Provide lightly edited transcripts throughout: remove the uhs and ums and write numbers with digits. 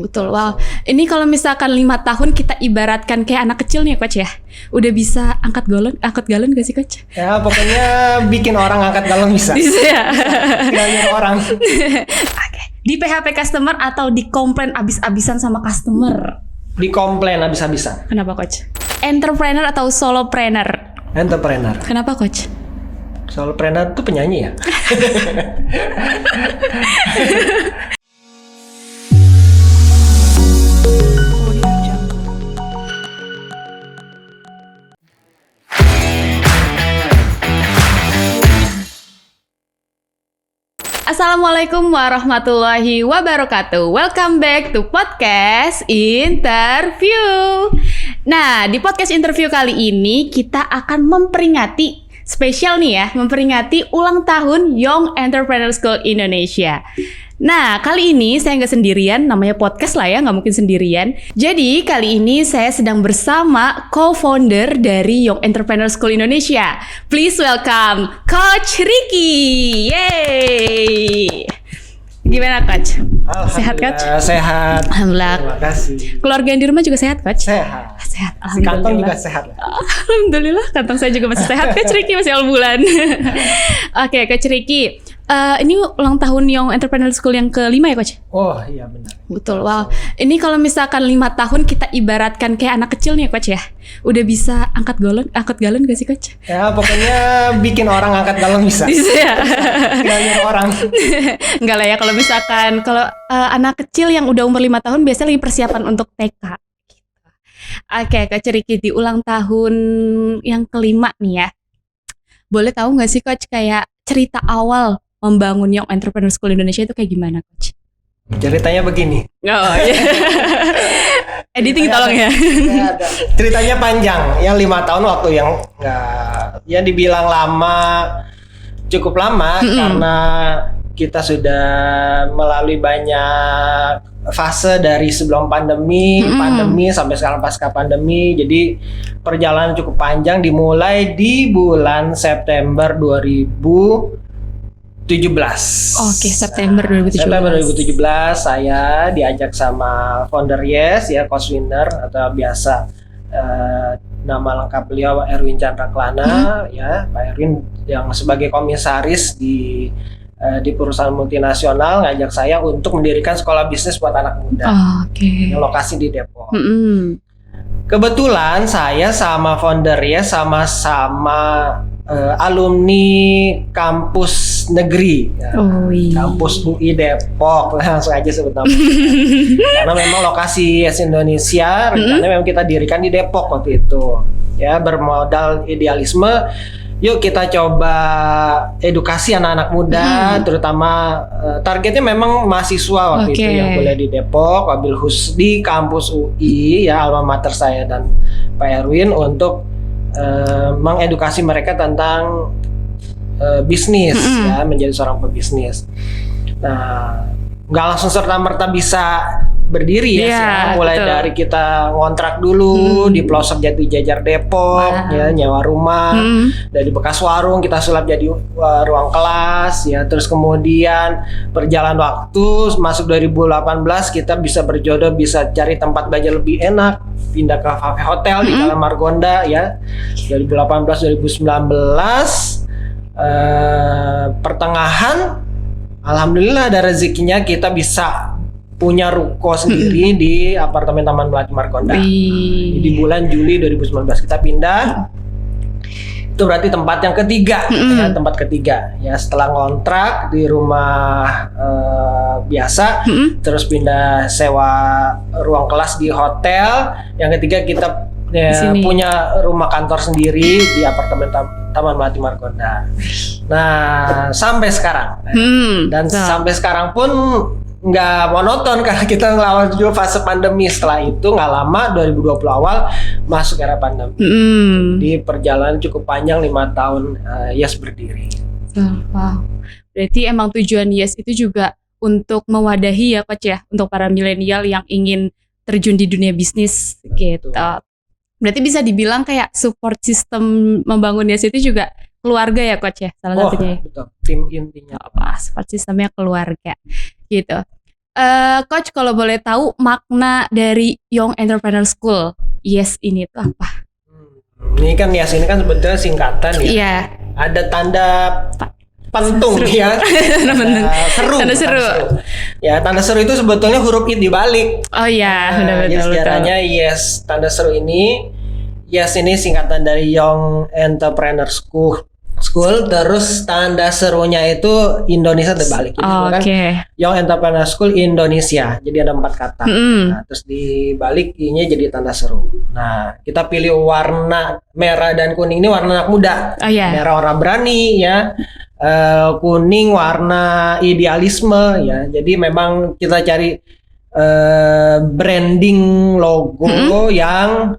Betul, wow. Ini kalau misalkan 5 tahun kita ibaratkan kayak anak kecil nih Coach ya. Udah bisa angkat galon gak sih Coach? Ya pokoknya bikin orang angkat galon bisa. Bisa ya? Tinggal nyuruh orang. Oke. Di PHP customer atau di komplain abis-abisan sama customer? Di komplain abis-abisan. Kenapa Coach? Entrepreneur atau solopreneur? Entrepreneur. Kenapa Coach? Solopreneur itu penyanyi ya? Assalamualaikum warahmatullahi wabarakatuh. Welcome back to podcast interview. Nah, di podcast interview kali ini kita akan memperingati spesial nih ya, memperingati ulang tahun Young Entrepreneur School Indonesia. Nah, kali ini saya nggak sendirian, namanya podcast lah ya, nggak mungkin sendirian. Jadi, kali ini saya sedang bersama co-founder dari Young Entrepreneur School Indonesia. Please welcome Coach Ricky. Yeay! Gimana Coach? Sehat Coach? Sehat. Alhamdulillah. Terima kasih. Keluarga yang di rumah juga sehat Coach? Sehat. Sehat, Si kantong alhamdulillah. juga sehat. Alhamdulillah, kantong saya juga masih sehat. Coach Ricky masih awal bulan. Oke, Coach Ricky. Ini ulang tahun Young Entrepreneur School yang ke-5 ya Coach? Oh iya benar. Betul, wow. Ini kalau misalkan 5 tahun kita ibaratkan kayak anak kecil nih Coach ya. Udah bisa angkat galon gak sih Coach? Ya pokoknya bikin orang angkat galon bisa. Bisa ya? Tinggal nyuruh orang. Enggak lah ya, kalau misalkan anak kecil yang udah umur 5 tahun biasanya lagi persiapan untuk TK. Oke, Coach Ricky, di ulang tahun yang ke-5 nih ya. Boleh tahu gak sih Coach kayak cerita awal membangun Young Entrepreneur School Indonesia itu kayak gimana Coach? Ceritanya begini. Oh iya. Editing tolong ya. Ceritanya panjang. Yang 5 tahun waktu yang nggak, ya dibilang lama, cukup lama karena kita sudah melalui banyak fase dari sebelum pandemi, pandemi sampai sekarang pasca pandemi. Jadi perjalanan cukup panjang, dimulai di bulan September 2017. Oke, September 2017. September 2017 saya diajak sama founder Yes ya, Coach Winner atau biasa nama lengkap beliau Erwin Chandraklana ya, Pak Erwin yang sebagai komisaris di perusahaan multinasional ngajak saya untuk mendirikan sekolah bisnis buat anak muda. Oke. Yang lokasi di Depok. Kebetulan saya sama founder Yes sama-sama alumni kampus negeri ya, kampus UI Depok, langsung aja sebut nama. Karena memang lokasi Yes Indonesia rencananya memang kita dirikan di Depok waktu itu ya, bermodal idealisme. Yuk kita coba edukasi anak-anak muda, terutama targetnya memang mahasiswa waktu itu yang kuliah di Depok, wabil khusus di kampus UI ya, alma mater saya dan Pak Erwin, untuk mengedukasi mereka tentang bisnis ya, menjadi seorang pebisnis. Nah, nggak langsung serta-merta bisa berdiri ya, mulai betul. Dari kita ngontrak dulu di pelosok Jati Jajar Depok ya, nyewa rumah, dari bekas warung kita sulap jadi ruang kelas ya, terus kemudian berjalan waktu masuk 2018 kita bisa berjodoh, bisa cari tempat belajar lebih enak, pindah ke cafe hotel di Jalan Margonda ya, 2018-2019 pertengahan alhamdulillah ada rezekinya kita bisa punya ruko sendiri di apartemen Taman Melati Margonda. Di bulan Juli 2019 kita pindah. Itu berarti tempat yang ketiga, ya, tempat ketiga. Ya, setelah ngontrak di rumah biasa, terus pindah sewa ruang kelas di hotel. Yang ketiga kita punya rumah kantor sendiri di apartemen Taman Melati Margonda. Nah, sampai sekarang. Dan sampai sekarang pun nggak monoton karena kita ngelawan juga fase pandemi. Setelah itu nggak lama 2020 awal masuk era pandemi. Di perjalanan cukup panjang 5 tahun Yes berdiri. Wow. Berarti emang tujuan Yes itu juga untuk mewadahi ya Coach ya, untuk para milenial yang ingin terjun di dunia bisnis gitu. Berarti bisa dibilang kayak support system membangun Yes itu juga keluarga ya Coach ya, salah satunya. Betul. Tim intinya. Support sistemnya keluarga gitu. Coach kalau boleh tahu makna dari Young Entrepreneur School, YES ini tuh apa? Ini kan YES ini kan sebetulnya singkatan ya. Iya. Ada tanda pentung seru. ya. Seru. Tanda seru. Ya, tanda seru itu sebetulnya huruf I dibalik. Oh iya, Jadi betul. sejarahnya YES, tanda seru ini, YES ini singkatan dari Young Entrepreneur School. Terus tanda serunya itu Indonesia terbalik. Jadi kan Young Entrepreneur School Indonesia. Jadi ada 4 kata. Nah, terus dibalik I-nya jadi tanda seru. Nah, kita pilih warna merah dan kuning ini warna anak muda. Merah warna berani ya. Kuning warna idealisme ya. Jadi memang kita cari branding logo yang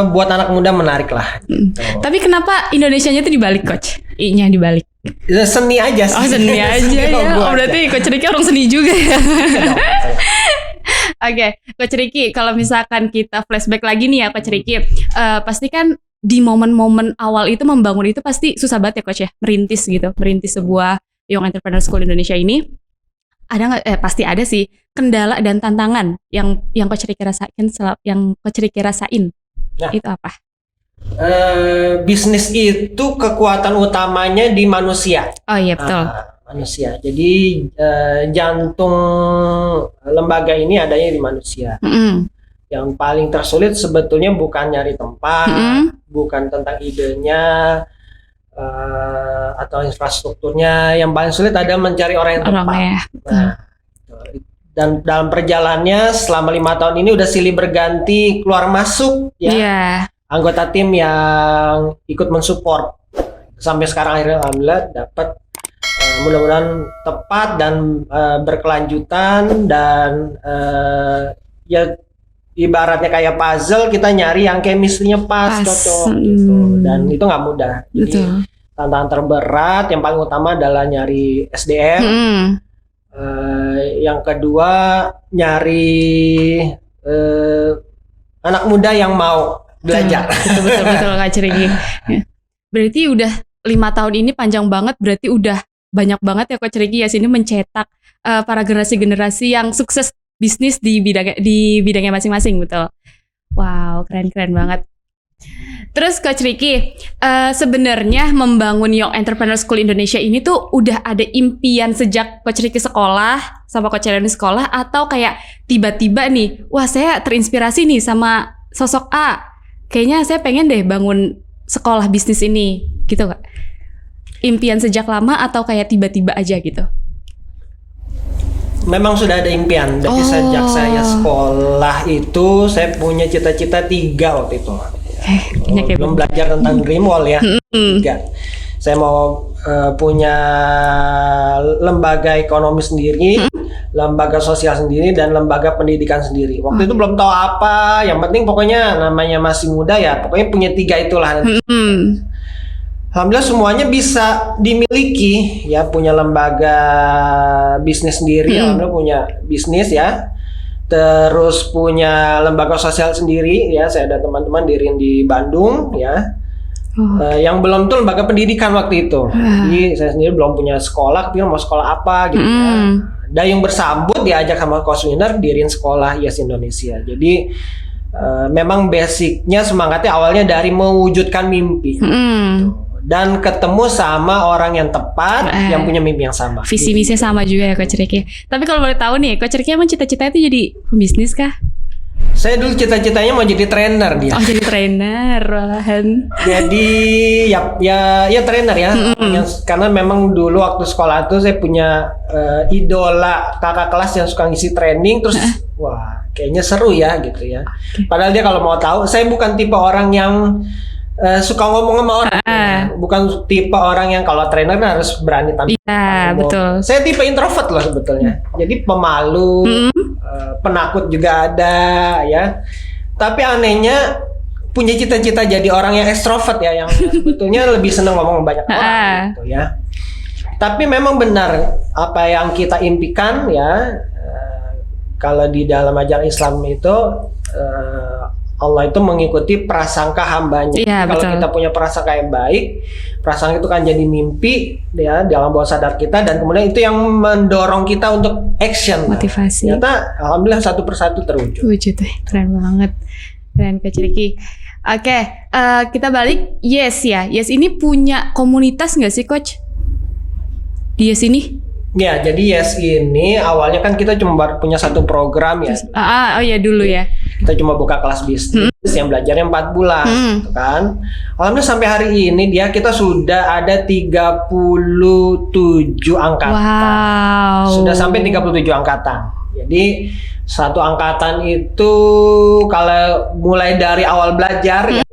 buat anak muda menarik lah. Gitu. Tapi kenapa Indonesianya itu dibalik, Coach? I-nya dibalik. Seni aja sih. Oh, seni aja ya. Oh, berarti Coach Ricky orang seni juga ya. Oke, Coach Ricky, kalau misalkan kita flashback lagi nih ya, Coach Ricky, pasti kan di momen-momen awal itu membangun itu pasti susah banget ya, Coach ya, merintis sebuah Young Entrepreneur School Indonesia ini. Ada nggak? Pasti ada sih kendala dan tantangan yang Coach Ricky rasain. Nah, itu apa? Bisnis itu kekuatan utamanya di manusia. Oh iya betul. Manusia. Jadi jantung lembaga ini adanya di manusia. Yang paling tersulit sebetulnya bukan nyari tempat, bukan tentang idenya atau infrastrukturnya. Yang paling sulit ada mencari orang yang tepat. Nah, dan dalam perjalanannya selama 5 tahun ini udah silih berganti keluar masuk ya. Anggota tim yang ikut mensupport sampai sekarang akhirnya alhamdulillah dapat mudah-mudahan tepat dan berkelanjutan dan ya ibaratnya kayak puzzle, kita nyari yang chemistry-nya pas cocok gitu. Dan itu nggak mudah. Jadi tantangan terberat yang paling utama adalah nyari SDM. Yang kedua nyari anak muda yang mau belajar. Betul Kak Ricky. Berarti udah 5 tahun ini panjang banget. Berarti udah banyak banget ya Coach Ricky ya sini mencetak para generasi-generasi yang sukses bisnis di bidangnya masing-masing, betul. Wow, keren banget. Terus Coach Ricky, sebenarnya membangun Young Entrepreneur School Indonesia ini tuh udah ada impian sejak Coach Ricky sekolah sama Coach Ricky sekolah, atau kayak tiba-tiba nih, wah saya terinspirasi nih sama sosok A, kayaknya saya pengen deh bangun sekolah bisnis ini, gitu Kak? Impian sejak lama atau kayak tiba-tiba aja gitu? Memang sudah ada impian dari sejak saya sekolah itu, saya punya cita-cita 3 waktu itu. Belum belajar tentang Dream Wall ya. 3. Saya mau punya lembaga ekonomi sendiri, lembaga sosial sendiri, dan lembaga pendidikan sendiri. Waktu itu belum tahu apa, yang penting pokoknya namanya masih muda ya, pokoknya punya 3 itulah. Alhamdulillah semuanya bisa dimiliki ya, punya lembaga bisnis sendiri, alhamdulillah punya bisnis ya. Terus punya lembaga sosial sendiri ya, saya ada teman-teman diriin di Bandung ya. Yang belum tuh lembaga pendidikan waktu itu. Jadi saya sendiri belum punya sekolah, tapi mau sekolah apa gitu ya. Dayung bersambut diajak sama Coach Winner diriin sekolah YES Indonesia. Jadi memang basicnya semangatnya awalnya dari mewujudkan mimpi. Dan ketemu sama orang yang tepat, yang punya mimpi yang sama. Visi misinya sama juga ya Coach Ricky. Tapi kalau boleh tahu nih, Coach Ricky emang cita-citanya itu jadi pembisnis kah? Saya dulu cita-citanya mau jadi trainer dia. Oh, jadi trainer malahan. Jadi ya trainer ya. Karena memang dulu waktu sekolah tuh saya punya idola kakak kelas yang suka ngisi training, terus wah kayaknya seru ya gitu ya. Padahal dia kalau mau tahu, saya bukan tipe orang yang suka ngomong sama orang, bukan tipe orang yang kalau trainer harus berani tampil. Iya betul. Saya tipe introvert loh sebetulnya, jadi pemalu, penakut juga ada ya. Tapi anehnya punya cita-cita jadi orang yang ekstrovert ya, yang sebetulnya lebih senang ngomong sama banyak orang gitu ya. Tapi memang benar apa yang kita impikan ya. Kalau di dalam ajaran Islam itu Allah itu mengikuti prasangka hambanya. Iya, Kalau betul. kita punya prasangka yang baik, prasangka itu kan jadi mimpi ya dalam bawah sadar kita, dan kemudian itu yang mendorong kita untuk action. Motivasi. Ternyata alhamdulillah satu persatu terwujud. Wujud tuh, keren banget. Keren Coach Ricky. Oke, kita balik. Yes ya. Yes ini punya komunitas nggak sih Coach? Di Yes ini? Ya, jadi Yes ini awalnya kan kita cuma punya satu program ya. Oh ya dulu ya. Kita cuma buka kelas bisnis yang belajarnya 4 bulan, gitu kan. Alhamdulillah sampai hari ini kita sudah ada 37 angkatan. Wow. Sudah sampai 37 angkatan. Jadi satu angkatan itu kalau mulai dari awal belajar ya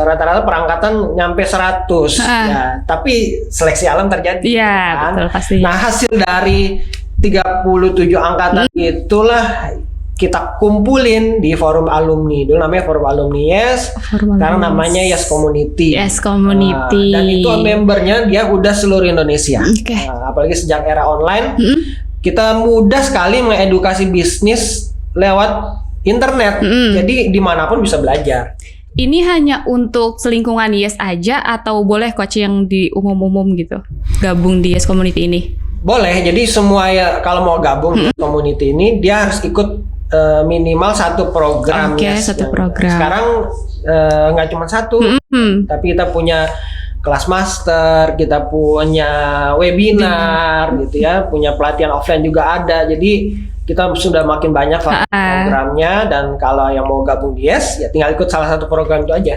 rata-rata perangkatan nyampe 100 ya. Tapi seleksi alam terjadi. Iya, kan? betul pasti. Nah, hasil dari 37 angkatan itulah kita kumpulin di forum alumni. Dulu namanya forum alumni Yes. Sekarang namanya Yes Community. Yes Community. Dan itu membernya dia udah seluruh Indonesia. Oke. Apalagi sejak era online, kita mudah sekali mengedukasi bisnis lewat internet. Jadi dimanapun bisa belajar. Ini hanya untuk selingkungan Yes aja atau boleh Coach yang di umum-umum gitu gabung di Yes Community ini? Boleh. Jadi semua ya kalau mau gabung di community ini dia harus ikut minimal satu program. Oke, Yes. satu program. Sekarang nggak cuma satu, tapi kita punya kelas master, kita punya webinar gitu ya, punya pelatihan offline juga ada. Jadi kita sudah makin banyak programnya, dan kalau yang mau gabung di Yes ya tinggal ikut salah satu program itu aja.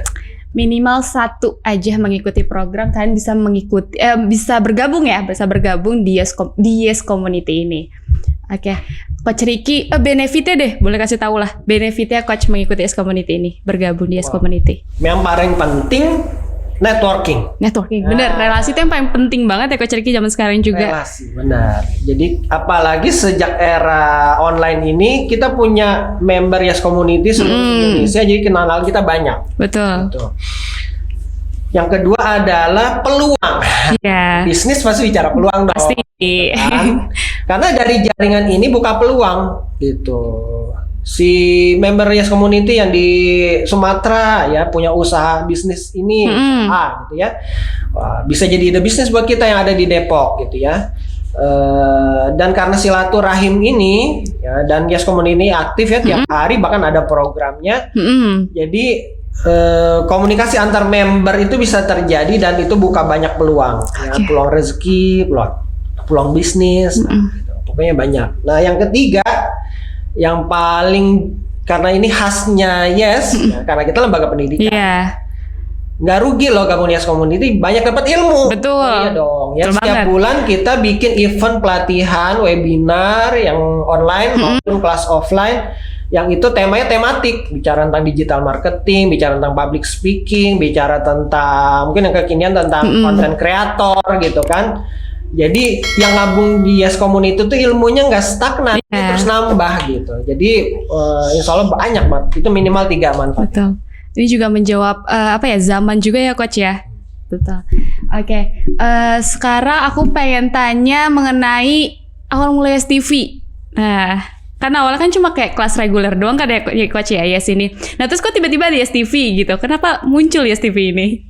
Minimal satu aja mengikuti program, kalian bisa mengikuti bisa bergabung di Yes Community ini. Oke. Coach Ricky, benefitnya deh, boleh kasih tahu lah benefitnya Coach mengikuti Yes Community ini, bergabung di Yes Community. Yang paling penting networking. Bener, relasi itu yang paling penting banget ya Coach Ricky zaman sekarang juga. Relasi, benar. Jadi apalagi sejak era online ini kita punya member Yes Community seluruh Indonesia, jadi kenalan kita banyak. Betul. Gitu. Yang kedua adalah peluang. Iya. Bisnis pasti bicara peluang dong. Pasti. Kan? Karena dari jaringan ini buka peluang gitu. Si member Yes Community yang di Sumatera ya punya usaha bisnis ini usaha gitu ya. Wah, bisa jadi ide bisnis buat kita yang ada di Depok gitu ya. Dan karena silaturahim ini ya, dan Yes Community ini aktif ya tiap hari, bahkan ada programnya. Jadi komunikasi antar member itu bisa terjadi dan itu buka banyak peluang ya, peluang rezeki, peluang bisnis, gitu. Pokoknya banyak. Nah, yang ketiga yang paling, karena ini khasnya Yes ya, karena kita lembaga pendidikan. Nggak rugi loh gabung Yes Community, banyak dapat ilmu. Betul. Iya dong. Ya, Betul setiap banget. bulan kita bikin event pelatihan, webinar yang online maupun kelas offline, yang itu temanya tematik, bicara tentang digital marketing, bicara tentang public speaking, bicara tentang mungkin yang kekinian tentang content creator gitu kan. Jadi yang gabung di Yes Community itu ilmunya nggak stagnan, terus nambah gitu. Jadi insya Allah banyak banget. Itu minimal 3 manfaat. Betul. Ini juga menjawab zaman juga ya Coach ya. Betul. Oke. Sekarang aku pengen tanya mengenai awal mulai Yes TV. Nah, karena awalnya kan cuma kayak kelas reguler doang kan ya Coach ya Yes ini. Nah terus kok tiba-tiba di Yes TV gitu? Kenapa muncul Yes TV ini?